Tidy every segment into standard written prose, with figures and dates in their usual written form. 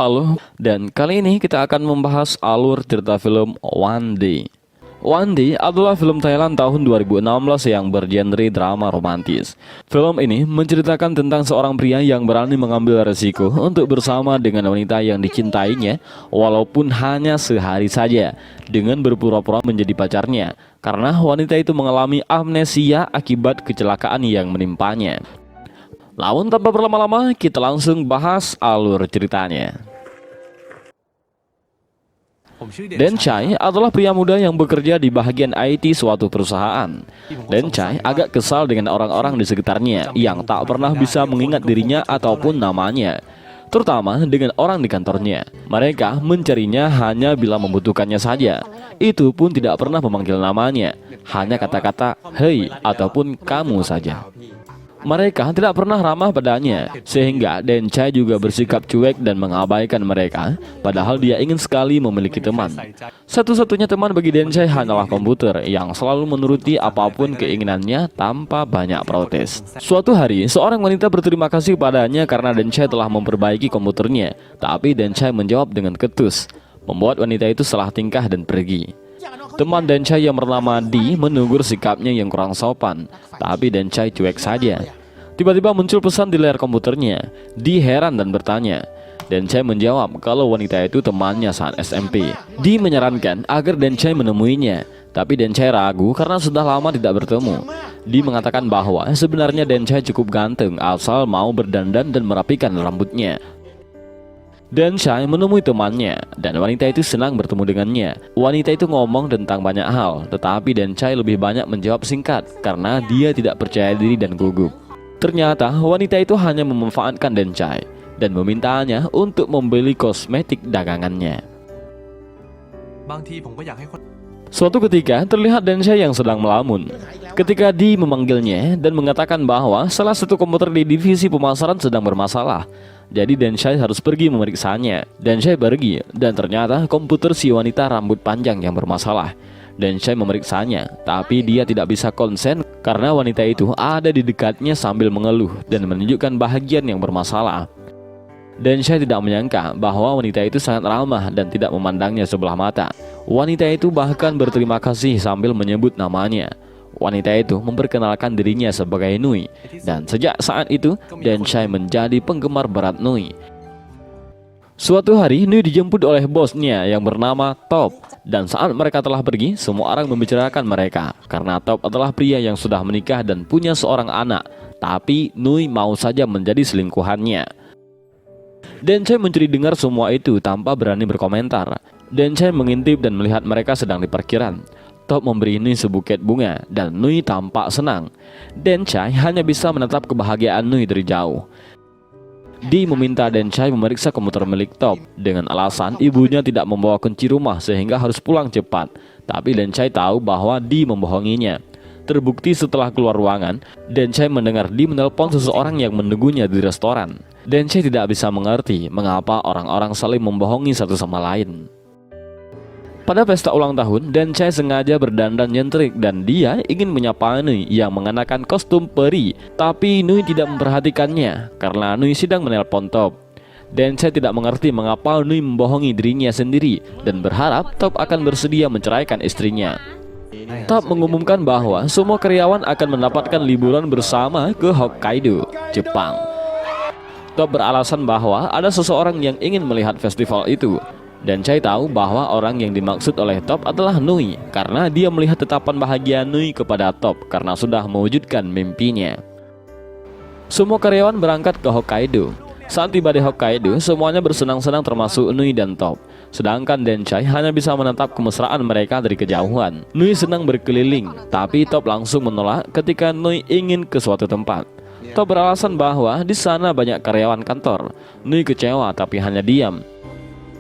Halo, dan kali ini kita akan membahas alur cerita film One Day. One Day adalah film Thailand tahun 2016 yang bergenre drama romantis. Film ini menceritakan tentang seorang pria yang berani mengambil resiko untuk bersama dengan wanita yang dicintainya walaupun hanya sehari saja, dengan berpura-pura menjadi pacarnya karena wanita itu mengalami amnesia akibat kecelakaan yang menimpanya. Namun tanpa berlama-lama, kita langsung bahas alur ceritanya. Den Chai adalah pria muda yang bekerja di bagian IT suatu perusahaan. Den Chai agak kesal dengan orang-orang di sekitarnya yang tak pernah bisa mengingat dirinya ataupun namanya, terutama dengan orang di kantornya. Mereka mencarinya hanya bila membutuhkannya saja. Itu pun tidak pernah memanggil namanya, hanya kata-kata "hei" ataupun "kamu" saja. Mereka tidak pernah ramah padanya, sehingga Den Chai juga bersikap cuek dan mengabaikan mereka, padahal dia ingin sekali memiliki teman. Satu-satunya teman bagi Den Chai hanyalah komputer yang selalu menuruti apapun keinginannya tanpa banyak protes. Suatu hari, seorang wanita berterima kasih padanya karena Den Chai telah memperbaiki komputernya, tapi Den Chai menjawab dengan ketus, membuat wanita itu salah tingkah dan pergi. Teman Den Chai yang bernama Di menegur sikapnya yang kurang sopan, tapi Den Chai cuek saja. Tiba-tiba muncul pesan di layar komputernya. Di heran dan bertanya. Den Chai menjawab kalau wanita itu temannya saat SMP. Di menyarankan agar Den Chai menemuinya, tapi Den Chai ragu karena sudah lama tidak bertemu. Di mengatakan bahwa sebenarnya Den Chai cukup ganteng asal mau berdandan dan merapikan rambutnya. Den Chai menemui temannya, dan wanita itu senang bertemu dengannya. Wanita itu ngomong tentang banyak hal, tetapi Den Chai lebih banyak menjawab singkat karena dia tidak percaya diri dan gugup. Ternyata wanita itu hanya memanfaatkan Den Chai dan memintanya untuk membeli kosmetik dagangannya. Suatu ketika terlihat Den Chai yang sedang melamun. Ketika Di memanggilnya dan mengatakan bahwa salah satu komputer di divisi pemasaran sedang bermasalah, jadi Den Chai harus pergi memeriksanya. Den Chai pergi dan ternyata komputer si wanita rambut panjang yang bermasalah. Den Chai memeriksanya, tapi dia tidak bisa konsen karena wanita itu ada di dekatnya sambil mengeluh dan menunjukkan bahagian yang bermasalah. Den Chai tidak menyangka bahwa wanita itu sangat ramah dan tidak memandangnya sebelah mata. Wanita itu bahkan berterima kasih sambil menyebut namanya. Wanita itu memperkenalkan dirinya sebagai Nui, dan sejak saat itu Den Chai menjadi penggemar berat Nui. Suatu hari Nui dijemput oleh bosnya yang bernama Top, dan saat mereka telah pergi, semua orang membicarakan mereka karena Top adalah pria yang sudah menikah dan punya seorang anak, tapi Nui mau saja menjadi selingkuhannya. Den Chai mencuri dengar semua itu tanpa berani berkomentar. Den Chai mengintip dan melihat mereka sedang di parkiran. Top memberi Nui sebuket bunga dan Nui tampak senang. Den Chai hanya bisa menatap kebahagiaan Nui dari jauh. Di meminta Den Chai memeriksa komputer milik Top dengan alasan ibunya tidak membawa kunci rumah sehingga harus pulang cepat. Tapi Den Chai tahu bahwa Di membohonginya. Terbukti setelah keluar ruangan, Den Chai mendengar Di menelpon seseorang yang menunggunya di restoran. Den Chai tidak bisa mengerti mengapa orang-orang saling membohongi satu sama lain. Pada pesta ulang tahun, Den Chai sengaja berdandan nyentrik dan dia ingin menyapa Nui yang mengenakan kostum peri. Tapi Nui tidak memperhatikannya karena Nui sedang menelpon Top. Den Chai tidak mengerti mengapa Nui membohongi dirinya sendiri dan berharap Top akan bersedia menceraikan istrinya. Top mengumumkan bahwa semua karyawan akan mendapatkan liburan bersama ke Hokkaido, Jepang. Top beralasan bahwa ada seseorang yang ingin melihat festival itu. Dan Chai tahu bahwa orang yang dimaksud oleh Top adalah Nui karena dia melihat tatapan bahagia Nui kepada Top karena sudah mewujudkan mimpinya. Semua karyawan berangkat ke Hokkaido. Saat tiba di Hokkaido, semuanya bersenang-senang termasuk Nui dan Top. Sedangkan Den Chai hanya bisa menatap kemesraan mereka dari kejauhan. Nui senang berkeliling, tapi Top langsung menolak ketika Nui ingin ke suatu tempat. Top beralasan bahwa di sana banyak karyawan kantor. Nui kecewa tapi hanya diam.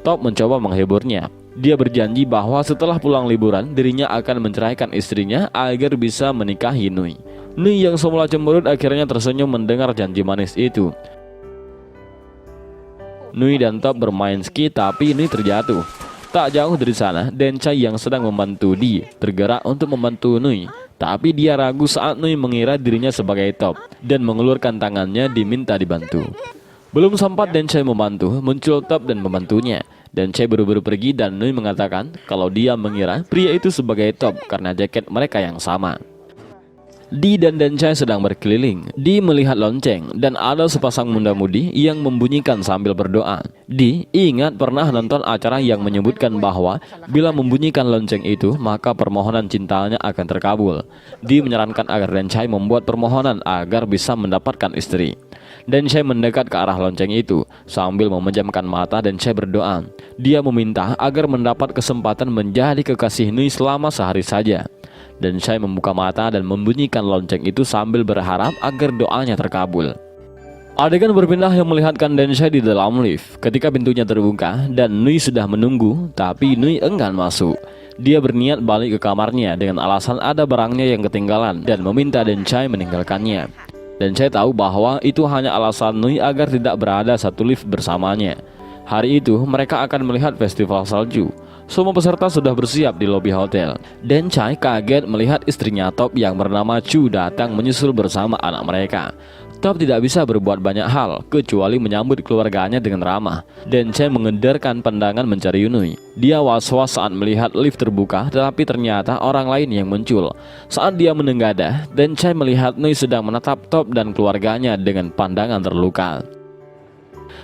Top mencoba menghiburnya. Dia berjanji bahwa setelah pulang liburan, dirinya akan menceraikan istrinya agar bisa menikahi Nui. Nui yang semula cemberut akhirnya tersenyum mendengar janji manis itu. Nui dan Top bermain ski tapi Nui terjatuh. Tak jauh dari sana, Den Chai yang sedang membantu Di tergerak untuk membantu Nui. Tapi dia ragu saat Nui mengira dirinya sebagai Top dan mengelurkan tangannya diminta dibantu. Belum sempat Denshai membantu, muncul Top dan membantunya. Denshai buru-buru pergi dan Nui mengatakan kalau dia mengira pria itu sebagai Top karena jaket mereka yang sama. Di dan Denshai sedang berkeliling. Di melihat lonceng dan ada sepasang muda-mudi yang membunyikan sambil berdoa. Di ingat pernah nonton acara yang menyebutkan bahwa bila membunyikan lonceng itu maka permohonan cintanya akan terkabul. Di menyarankan agar Denshai membuat permohonan agar bisa mendapatkan istri. Denshai mendekat ke arah lonceng itu sambil memejamkan mata. Denshai berdoa. Dia meminta agar mendapat kesempatan menjadi kekasih Nui selama sehari saja. Denshai membuka mata dan membunyikan lonceng itu sambil berharap agar doanya terkabul. Adegan berpindah yang melihatkan Denshai di dalam lift ketika pintunya terbuka dan Nui sudah menunggu, tapi Nui enggan masuk. Dia berniat balik ke kamarnya dengan alasan ada barangnya yang ketinggalan dan meminta Denshai meninggalkannya. Denshai tahu bahwa itu hanya alasan Nui agar tidak berada satu lift bersamanya. Hari itu mereka akan melihat festival salju. Semua peserta sudah bersiap di lobi hotel. Denshai kaget melihat istrinya Top yang bernama Chu datang menyusul bersama anak mereka. Top tidak bisa berbuat banyak hal kecuali menyambut keluarganya dengan ramah. Denshai mengedarkan pandangan mencari Nui. Dia was-was saat melihat lift terbuka, tetapi ternyata orang lain yang muncul. Saat dia menengadah, Denshai melihat Nui sedang menatap Top dan keluarganya dengan pandangan terluka.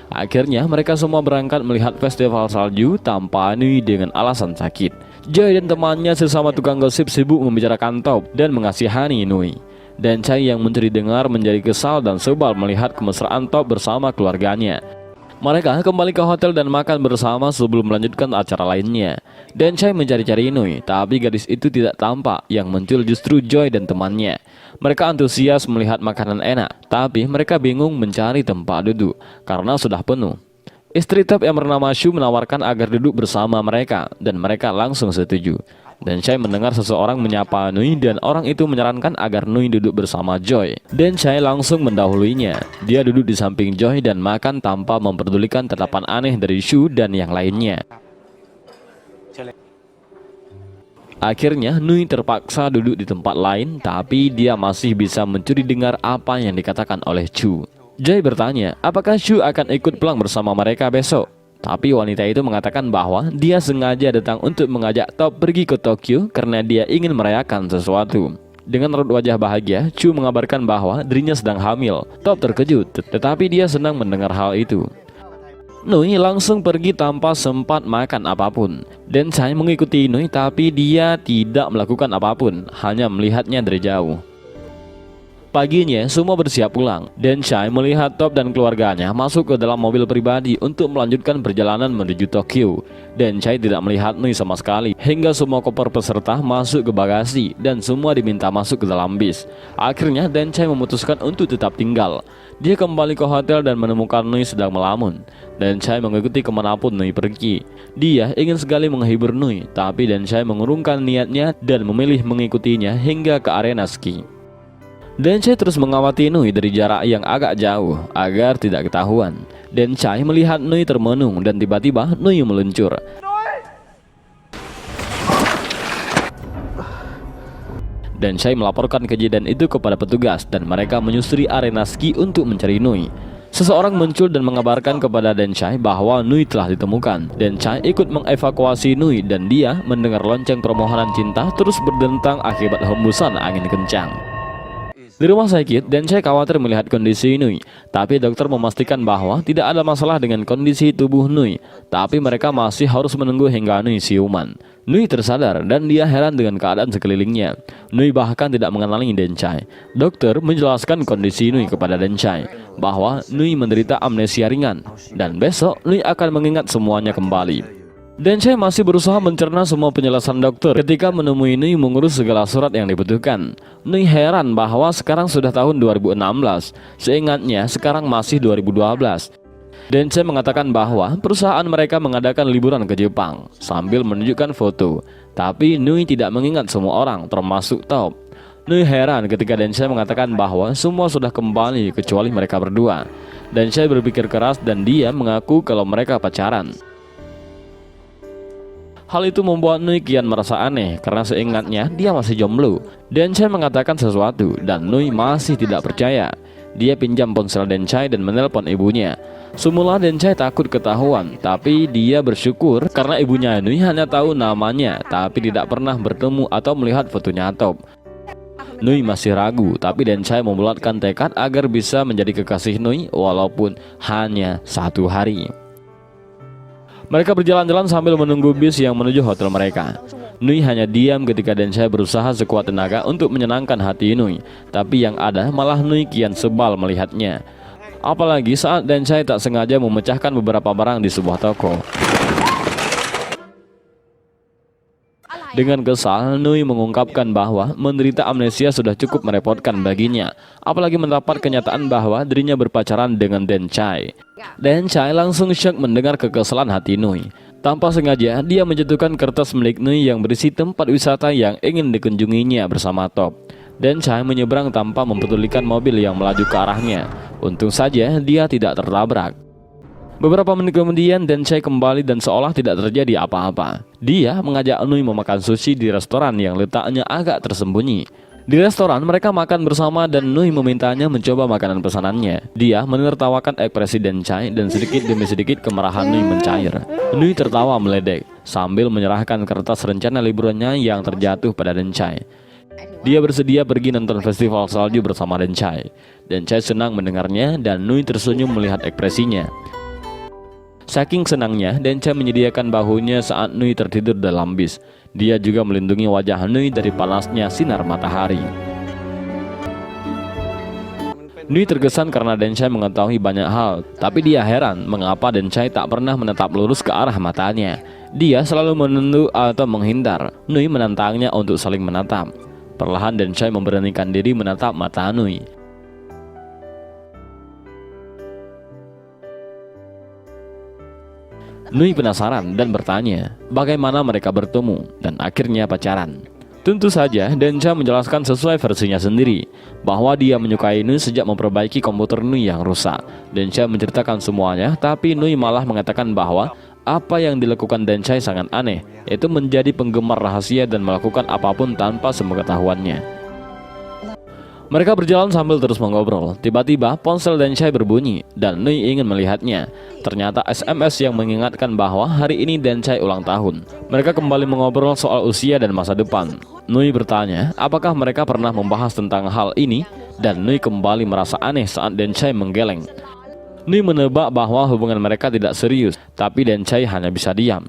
Akhirnya mereka semua berangkat melihat festival salju tanpa Nui dengan alasan sakit. Joy dan temannya sesama tukang gosip sibuk membicarakan Top dan mengasihani Nui. Denshai yang mencuri dengar menjadi kesal dan sebal melihat kemesraan Top bersama keluarganya. Mereka kembali ke hotel dan makan bersama sebelum melanjutkan acara lainnya. Denshai mencari-cari Nui, tapi gadis itu tidak tampak. Yang muncul justru Joy dan temannya. Mereka antusias melihat makanan enak, tapi mereka bingung mencari tempat duduk karena sudah penuh. Istri Top yang bernama Shu menawarkan agar duduk bersama mereka dan mereka langsung setuju. Denshai mendengar seseorang menyapa Nui dan orang itu menyarankan agar Nui duduk bersama Joy. Denshai langsung mendahuluinya. Dia duduk di samping Joy dan makan tanpa memperdulikan tatapan aneh dari Shu dan yang lainnya. Akhirnya Nui terpaksa duduk di tempat lain, tapi dia masih bisa mencuri dengar apa yang dikatakan oleh Chu. Joy bertanya, apakah Chu akan ikut pulang bersama mereka besok? Tapi wanita itu mengatakan bahwa dia sengaja datang untuk mengajak Top pergi ke Tokyo karena dia ingin merayakan sesuatu. Dengan raut wajah bahagia, Chu mengabarkan bahwa dirinya sedang hamil. Top terkejut, tetapi dia senang mendengar hal itu. Nui langsung pergi tanpa sempat makan apapun. Denshai mengikuti Nui, tapi dia tidak melakukan apapun, hanya melihatnya dari jauh. Paginya, semua bersiap pulang. Denshai melihat Top dan keluarganya masuk ke dalam mobil pribadi untuk melanjutkan perjalanan menuju Tokyo. Denshai tidak melihat Nui sama sekali, hingga semua koper peserta masuk ke bagasi dan semua diminta masuk ke dalam bis. Akhirnya, Denshai memutuskan untuk tetap tinggal. Dia kembali ke hotel dan menemukan Nui sedang melamun. Denshai mengikuti kemanapun Nui pergi. Dia ingin sekali menghibur Nui, tapi Denshai mengurungkan niatnya dan memilih mengikutinya hingga ke arena ski. Denshai terus mengawati Nui dari jarak yang agak jauh agar tidak ketahuan. Denshai melihat Nui termenung dan tiba-tiba Nui meluncur. Denshai melaporkan kejadian itu kepada petugas dan mereka menyusuri arena ski untuk mencari Nui. Seseorang muncul dan mengabarkan kepada Denshai bahwa Nui telah ditemukan. Denshai ikut mengevakuasi Nui dan dia mendengar lonceng permohonan cinta terus berdentang akibat hembusan angin kencang. Di rumah sakit, Denshai khawatir melihat kondisi Nui, tapi dokter memastikan bahwa tidak ada masalah dengan kondisi tubuh Nui, tapi mereka masih harus menunggu hingga Nui siuman. Nui tersadar dan dia heran dengan keadaan sekelilingnya. Nui bahkan tidak mengenali Denshai. Dokter menjelaskan kondisi Nui kepada Denshai, bahwa Nui menderita amnesia ringan, dan besok Nui akan mengingat semuanya kembali. Denshai masih berusaha mencerna semua penjelasan dokter ketika menemui Nui mengurus segala surat yang dibutuhkan. Nui heran bahwa sekarang sudah tahun 2016, seingatnya sekarang masih 2012. Denshai mengatakan bahwa perusahaan mereka mengadakan liburan ke Jepang sambil menunjukkan foto, tapi Nui tidak mengingat semua orang termasuk Top. Nui heran ketika Denshai mengatakan bahwa semua sudah kembali kecuali mereka berdua. Denshai berpikir keras dan dia mengaku kalau mereka pacaran. Hal itu membuat Nui kian merasa aneh karena seingatnya dia masih jomblo. Denshai mengatakan sesuatu dan Nui masih tidak percaya. Dia pinjam ponsel Denchai dan menelpon ibunya. Semula Denchai takut ketahuan, tapi dia bersyukur karena ibunya Nui hanya tahu namanya, tapi tidak pernah bertemu atau melihat fotonya Top. Nui masih ragu, tapi Denchai membulatkan tekad agar bisa menjadi kekasih Nui walaupun hanya 1 hari. Mereka berjalan-jalan sambil menunggu bis yang menuju hotel mereka. Nui hanya diam ketika Denchai berusaha sekuat tenaga untuk menyenangkan hati Nui, tapi yang ada malah Nui kian sebal melihatnya. Apalagi saat Denchai tak sengaja memecahkan beberapa barang di sebuah toko. Dengan kesal, Nui mengungkapkan bahwa menderita amnesia sudah cukup merepotkan baginya, apalagi mendapat kenyataan bahwa dirinya berpacaran dengan Denchai. Denchai langsung syok mendengar kekesalan hati Nui. Tanpa sengaja, dia menjatuhkan kertas milik Nui yang berisi tempat wisata yang ingin dikunjunginya bersama Top. Denchai menyeberang tanpa mempedulikan mobil yang melaju ke arahnya. Untung saja dia tidak tertabrak. Beberapa menit kemudian Denchai kembali dan seolah tidak terjadi apa-apa. Dia mengajak Nui memakan sushi di restoran yang letaknya agak tersembunyi. Di restoran mereka makan bersama dan Nui memintanya mencoba makanan pesanannya. Dia menertawakan ekspresi Denchai dan sedikit demi sedikit kemarahan Nui mencair. Nui tertawa meledek sambil menyerahkan kertas rencana liburannya yang terjatuh pada Denchai. Dia bersedia pergi nonton festival salju bersama Denchai. Denchai senang mendengarnya dan Nui tersenyum melihat ekspresinya. Saking senangnya, Denchai menyediakan bahunya saat Nui tertidur dalam bis. Dia juga melindungi wajah Nui dari panasnya sinar matahari. Nui terkesan karena Denchai mengetahui banyak hal, tapi dia heran mengapa Denchai tak pernah menatap lurus ke arah matanya. Dia selalu menunduk atau menghindar. Nui menantangnya untuk saling menatap. Perlahan Denchai memberanikan diri menatap mata Nui. Nui penasaran dan bertanya bagaimana mereka bertemu dan akhirnya pacaran. Tentu saja Denchai menjelaskan sesuai versinya sendiri bahwa dia menyukai Nui sejak memperbaiki komputer Nui yang rusak. Denchai menceritakan semuanya, tapi Nui malah mengatakan bahwa apa yang dilakukan Denchai sangat aneh, yaitu menjadi penggemar rahasia dan melakukan apapun tanpa sepengetahuannya. Mereka berjalan sambil terus mengobrol. Tiba-tiba ponsel Denchai berbunyi dan Nui ingin melihatnya. Ternyata SMS yang mengingatkan bahwa hari ini Denchai ulang tahun. Mereka kembali mengobrol soal usia dan masa depan. Nui bertanya apakah mereka pernah membahas tentang hal ini, dan Nui kembali merasa aneh saat Denchai menggeleng. Nui menebak bahwa hubungan mereka tidak serius, tapi Denchai hanya bisa diam.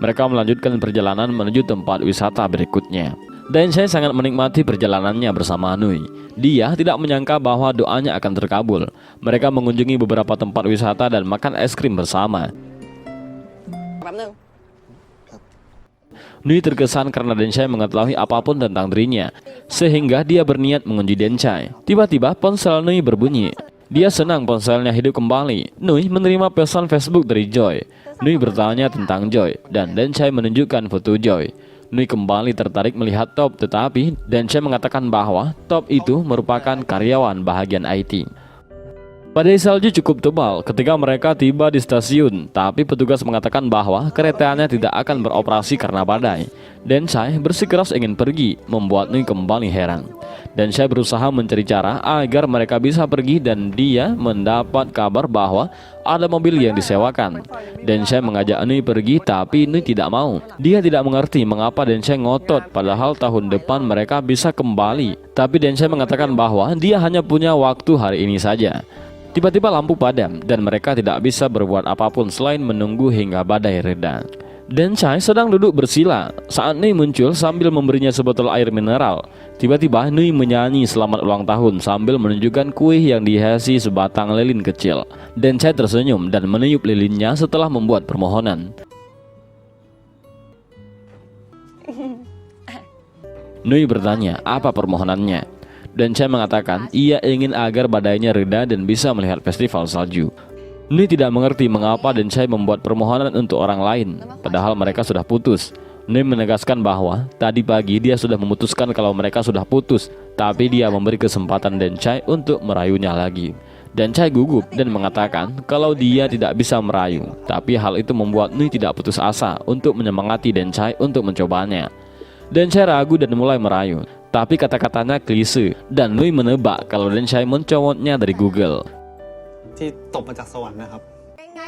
Mereka melanjutkan perjalanan menuju tempat wisata berikutnya. Denchai sangat menikmati perjalanannya bersama Nui. Dia tidak menyangka bahwa doanya akan terkabul. Mereka mengunjungi beberapa tempat wisata dan makan es krim bersama. Nui terkesan karena Denchai mengetahui apapun tentang dirinya, sehingga dia berniat mengunci Denchai. Tiba-tiba ponsel Nui berbunyi. Dia senang ponselnya hidup kembali. Nui menerima pesan Facebook dari Joy. Nui bertanya tentang Joy dan Denchai menunjukkan foto Joy. Nui kembali tertarik melihat Top, tetapi Denchai mengatakan bahwa Top itu merupakan karyawan bahagian IT. Badai salju cukup tebal ketika mereka tiba di stasiun, tapi petugas mengatakan bahwa keretanya tidak akan beroperasi karena badai. Denchai bersikeras ingin pergi, membuat Nui kembali heran. Denchai berusaha mencari cara agar mereka bisa pergi dan dia mendapat kabar bahwa ada mobil yang disewakan. Denchai mengajak Nui pergi, tapi Nui tidak mau. Dia tidak mengerti mengapa Denchai ngotot padahal tahun depan mereka bisa kembali. Tapi Denchai mengatakan bahwa dia hanya punya waktu hari ini saja. Tiba-tiba lampu padam dan mereka tidak bisa berbuat apapun selain menunggu hingga badai reda. Denchai sedang duduk bersila saat Nui muncul sambil memberinya sebotol air mineral. Tiba-tiba Nui menyanyi selamat ulang tahun sambil menunjukkan kue yang dihiasi sebatang lilin kecil. Denchai tersenyum dan meniup lilinnya setelah membuat permohonan. Nui bertanya apa permohonannya. Denchai mengatakan ia ingin agar badainya reda dan bisa melihat festival salju. Nui tidak mengerti mengapa Denchai membuat permohonan untuk orang lain, padahal mereka sudah putus. Nui menegaskan bahwa tadi pagi dia sudah memutuskan kalau mereka sudah putus, tapi dia memberi kesempatan Denchai untuk merayunya lagi. Denchai gugup dan mengatakan kalau dia tidak bisa merayu, tapi hal itu membuat Nui tidak putus asa untuk menyemangati Denchai untuk mencobanya. Denchai ragu dan mulai merayu, tapi kata-katanya klise dan Nui menebak kalau Denshai mencomotnya dari Google. ที่ตกมาจากสวรรค์นะครับ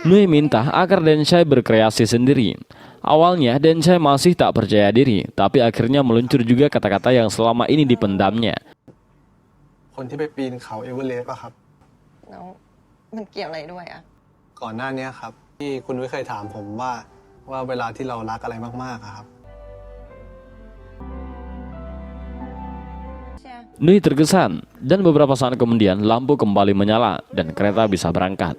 Nui minta agar Denshai berkreasi sendiri. Awalnya Denshai masih tak percaya diri, tapi akhirnya meluncur juga kata-kata yang selama ini dipendamnya. คนที่ไปปีนเขาเอเวอเรสต์ป่ะครับ แล้วมันเกี่ยวอะไรด้วยอะ ก่อนหน้านี้ครับที่คุณนุ้ยเคยถามผมว่าเวลาที่เรารักอะไรมากๆอะครับ Nui terkesan dan beberapa saat kemudian lampu kembali menyala dan kereta bisa berangkat.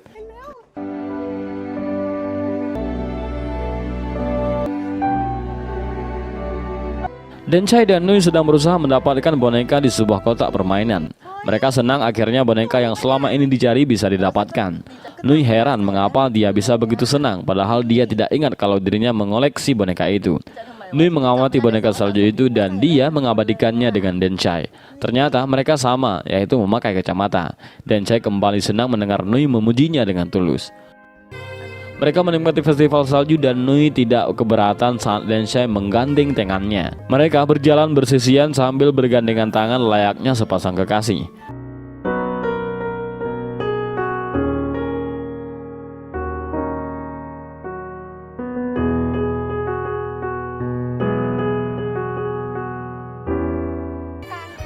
Denshai dan Nui sedang berusaha mendapatkan boneka di sebuah kotak permainan. Mereka senang akhirnya boneka yang selama ini dicari bisa didapatkan. Nui heran mengapa dia bisa begitu senang padahal dia tidak ingat kalau dirinya mengoleksi boneka itu. Nui mengamati boneka salju itu dan dia mengabadikannya dengan Denshai. Ternyata mereka sama, yaitu memakai kacamata. Denshai kembali senang mendengar Nui memujinya dengan tulus. Mereka menikmati festival salju dan Nui tidak keberatan saat Denshai menggandeng tangannya. Mereka berjalan bersisian sambil bergandengan tangan layaknya sepasang kekasih.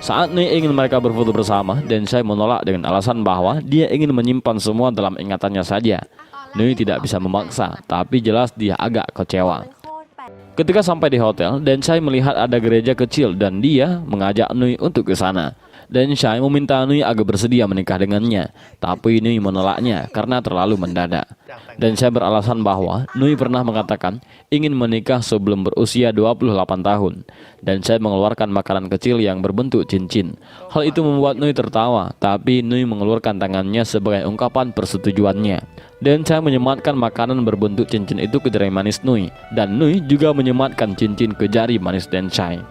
Saat Nui ingin mereka berfoto bersama, Denshai menolak dengan alasan bahwa dia ingin menyimpan semua dalam ingatannya saja. Nui tidak bisa memaksa, tapi jelas dia agak kecewa. Ketika sampai di hotel, Denshai melihat ada gereja kecil dan dia mengajak Nui untuk ke sana. Denshai meminta Nui agar bersedia menikah dengannya, tapi Nui menolaknya karena terlalu mendadak. Denshai beralasan bahwa Nui pernah mengatakan ingin menikah sebelum berusia 28 tahun. Denshai mengeluarkan makanan kecil yang berbentuk cincin. Hal itu membuat Nui tertawa, tapi Nui mengeluarkan tangannya sebagai ungkapan persetujuannya. Denshai menyematkan makanan berbentuk cincin itu ke jari manis Nui, dan Nui juga menyematkan cincin ke jari manis Denshai.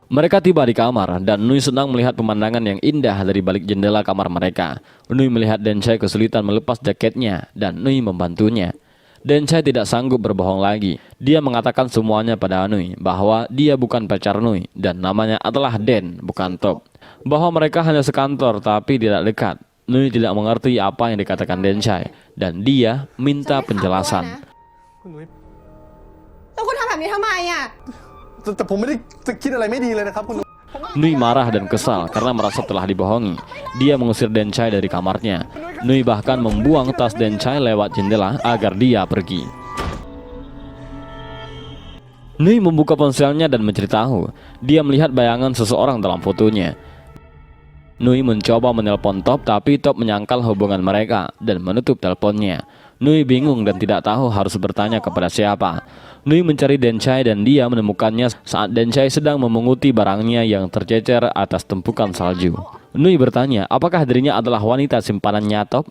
Mereka tiba di kamar dan Nui senang melihat pemandangan yang indah dari balik jendela kamar mereka. Nui melihat Denshai kesulitan melepas jaketnya dan Nui membantunya. Denshai tidak sanggup berbohong lagi. Dia mengatakan semuanya pada Nui bahwa dia bukan pacar Nui dan namanya adalah Den, bukan Top. Bahwa mereka hanya sekantor tapi tidak dekat. Nui tidak mengerti apa yang dikatakan Denshai dan dia minta penjelasan. คุณนุ้ย แล้วคุณทำแบบนี้ทำไมอะ แต่ผมไม่ได้จะคิดอะไรไม่ดีเลยนะครับคุณนุ้ย Nui marah dan kesal karena merasa telah dibohongi. Dia mengusir Denshai dari kamarnya. Nui bahkan membuang tas Denshai lewat jendela agar dia pergi. Nui membuka ponselnya dan mencari tahu. Dia melihat bayangan seseorang dalam fotonya. Nui mencoba menelpon Top, tapi Top menyangkal hubungan mereka dan menutup teleponnya. Nui bingung dan tidak tahu harus bertanya kepada siapa. Nui mencari Denshai dan dia menemukannya saat Denshai sedang memunguti barangnya yang tercecer atas tumpukan salju. Nui bertanya apakah dirinya adalah wanita simpanannya Top.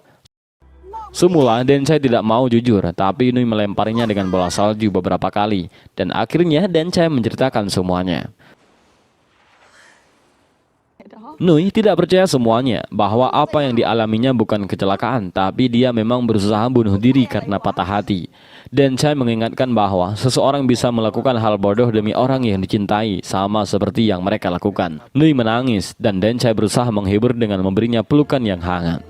Semula Denshai tidak mau jujur, tapi Nui melemparinya dengan bola salju beberapa kali. Dan akhirnya Denshai menceritakan semuanya. Nui tidak percaya semuanya bahwa apa yang dialaminya bukan kecelakaan, tapi dia memang berusaha bunuh diri karena patah hati. Denshai mengingatkan bahwa seseorang bisa melakukan hal bodoh demi orang yang dicintai, sama seperti yang mereka lakukan. Nui menangis dan Denshai berusaha menghibur dengan memberinya pelukan yang hangat.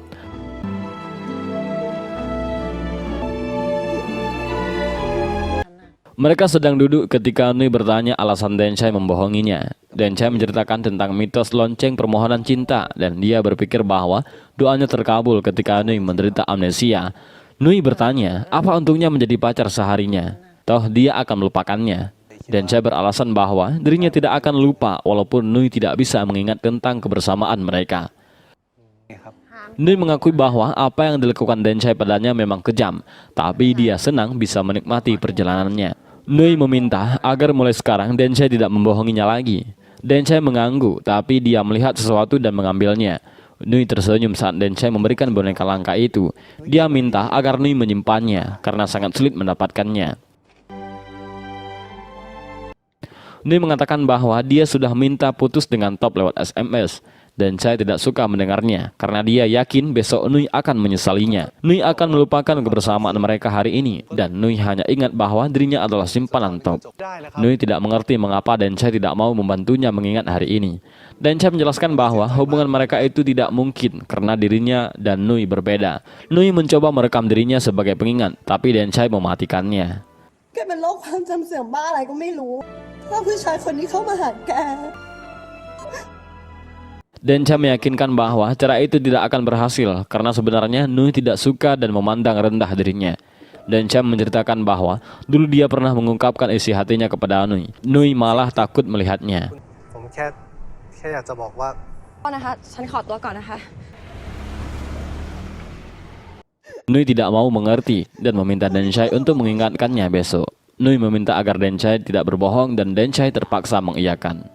Mereka sedang duduk ketika Nui bertanya alasan Denshai membohonginya. Denshai menceritakan tentang mitos lonceng permohonan cinta dan dia berpikir bahwa doanya terkabul ketika Nui menderita amnesia. Nui bertanya, apa untungnya menjadi pacar seharinya? Toh dia akan melupakannya. Denshai beralasan bahwa dirinya tidak akan lupa walaupun Nui tidak bisa mengingat tentang kebersamaan mereka. Nui mengakui bahwa apa yang dilakukan Denshai padanya memang kejam, tapi dia senang bisa menikmati perjalanannya. Nui meminta agar mulai sekarang Denshai tidak membohonginya lagi. Denshai mengangguk, tapi dia melihat sesuatu dan mengambilnya. Nui tersenyum saat Denshai memberikan boneka langka itu. Dia minta agar Nui menyimpannya karena sangat sulit mendapatkannya. Nui mengatakan bahwa dia sudah minta putus dengan Top lewat SMS. Dan Chai tidak suka mendengarnya karena dia yakin besok Nui akan menyesalinya. Nui akan melupakan kebersamaan mereka hari ini dan Nui hanya ingat bahwa dirinya adalah simpanan Top. Nui tidak mengerti mengapa Dan Chai tidak mau membantunya mengingat hari ini. Dan Chai menjelaskan bahwa hubungan mereka itu tidak mungkin karena dirinya dan Nui berbeda. Nui mencoba merekam dirinya sebagai pengingat, tapi Dan Chai mematikannya. แกเป็นโรคความจำเสื่อมบ้าอะไรก็ไม่รู้ถ้าผู้ชายคนนี้เข้ามาหาแก Dan Chai meyakinkan bahwa cara itu tidak akan berhasil karena sebenarnya Nui tidak suka dan memandang rendah dirinya. Dan Chai menceritakan bahwa dulu dia pernah mengungkapkan isi hatinya kepada Nui. Nui malah takut melihatnya. ผมแค่อยากจะบอกว่า ก็นะคะ ฉันขอตัวก่อนนะคะ Nui tidak mau mengerti dan meminta Dan Chai untuk mengingatkannya besok. Nui meminta agar Dan Chai tidak berbohong dan Dan Chai terpaksa mengiyakan.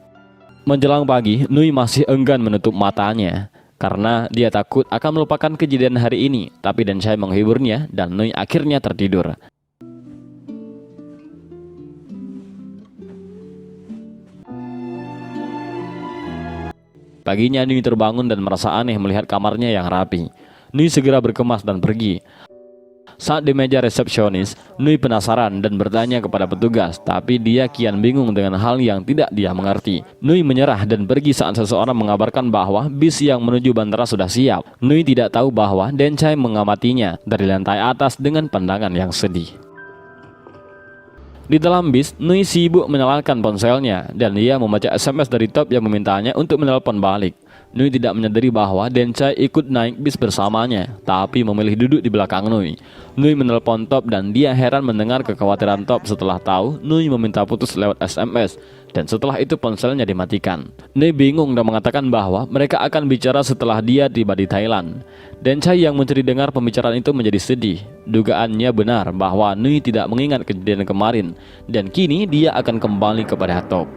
Menjelang pagi, Nui masih enggan menutup matanya karena dia takut akan melupakan kejadian hari ini. Tapi Dan Chai menghiburnya dan Nui akhirnya tertidur. Paginya Nui terbangun dan merasa aneh melihat kamarnya yang rapi. Nui segera berkemas dan pergi. Saat di meja resepsionis, Nui penasaran dan bertanya kepada petugas, tapi dia kian bingung dengan hal yang tidak dia mengerti. Nui menyerah dan pergi saat seseorang mengabarkan bahwa bis yang menuju bandara sudah siap. Nui tidak tahu bahwa Dan Chai mengamatinya dari lantai atas dengan pandangan yang sedih. Di dalam bis, Nui sibuk menyalakan ponselnya dan dia membaca SMS dari Top yang memintanya untuk menelpon balik. Nui tidak menyadari bahwa Dan Chai ikut naik bis bersamanya, tapi memilih duduk di belakang Nui. Nui menelpon Top dan dia heran mendengar kekhawatiran Top setelah tahu Nui meminta putus lewat SMS. Dan setelah itu ponselnya dimatikan. Nui bingung dan mengatakan bahwa mereka akan bicara setelah dia tiba di Thailand. Dan Chai yang mencuri dengar pembicaraan itu menjadi sedih. Dugaannya benar bahwa Nui tidak mengingat kejadian kemarin dan kini dia akan kembali kepada Top.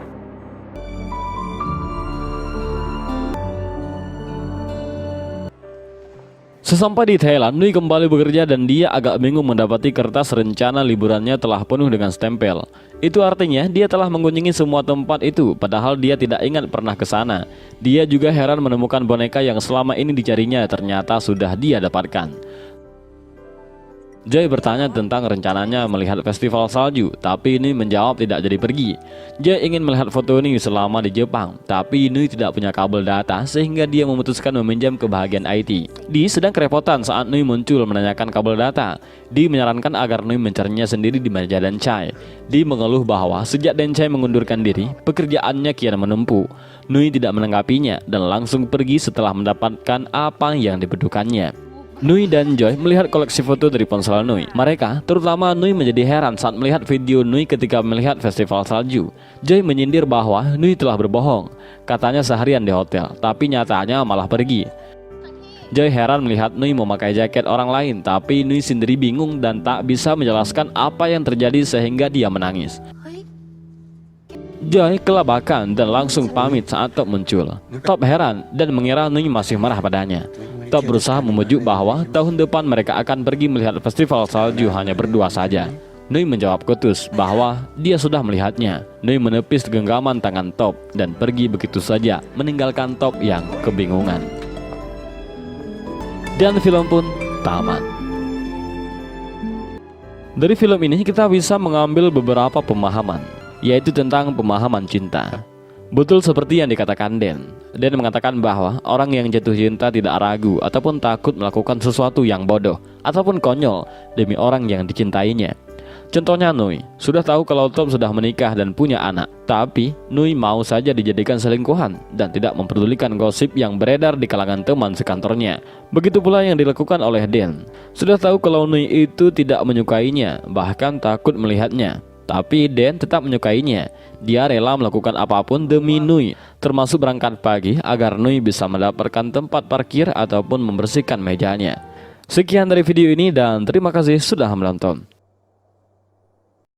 Sesampai di Thailand, Nui kembali bekerja dan dia agak bingung mendapati kertas rencana liburannya telah penuh dengan stempel. Itu artinya dia telah mengunjungi semua tempat itu, padahal dia tidak ingat pernah ke sana. Dia juga heran menemukan boneka yang selama ini dicarinya ternyata sudah dia dapatkan. Joy bertanya tentang rencananya melihat festival salju, tapi Nui menjawab tidak jadi pergi. Joy ingin melihat foto Nui selama di Jepang, tapi Nui tidak punya kabel data sehingga dia memutuskan meminjam ke bagian IT. Di sedang kerepotan saat Nui muncul menanyakan kabel data. Di menyarankan agar Nui mencarinya sendiri di meja Dan Chai. Di mengeluh bahwa sejak Dan Chai mengundurkan diri, pekerjaannya kian menumpuk. Nui tidak menanggapinya dan langsung pergi setelah mendapatkan apa yang dibutuhkannya. Nui dan Joy melihat koleksi foto dari ponsel Nui. Mereka, terutama Nui, menjadi heran saat melihat video Nui ketika melihat festival salju. Joy menyindir bahwa Nui telah berbohong. Katanya seharian di hotel, tapi nyatanya malah pergi. Joy heran melihat Nui memakai jaket orang lain, tapi Nui sendiri bingung dan tak bisa menjelaskan apa yang terjadi sehingga dia menangis. Joy kelabakan dan langsung pamit saat Top muncul. Top heran dan mengira Nui masih marah padanya. Top berusaha membujuk bahwa tahun depan mereka akan pergi melihat festival salju hanya berdua saja. Nui menjawab ketus bahwa dia sudah melihatnya. Nui menepis genggaman tangan Top dan pergi begitu saja, meninggalkan Top yang kebingungan. Dan film pun tamat. Dari film ini kita bisa mengambil beberapa pemahaman, yaitu tentang pemahaman cinta. Betul seperti yang dikatakan Dan mengatakan bahwa orang yang jatuh cinta tidak ragu ataupun takut melakukan sesuatu yang bodoh ataupun konyol demi orang yang dicintainya. Contohnya Nui, sudah tahu kalau Top sudah menikah dan punya anak, tapi Nui mau saja dijadikan selingkuhan dan tidak memperdulikan gosip yang beredar di kalangan teman sekantornya. Begitu pula yang dilakukan oleh Dan. Sudah tahu kalau Nui itu tidak menyukainya, bahkan takut melihatnya, tapi Dan tetap menyukainya. Dia rela melakukan apapun demi Nui, termasuk berangkat pagi agar Nui bisa mendapatkan tempat parkir ataupun membersihkan mejanya. Sekian dari video ini dan terima kasih sudah menonton.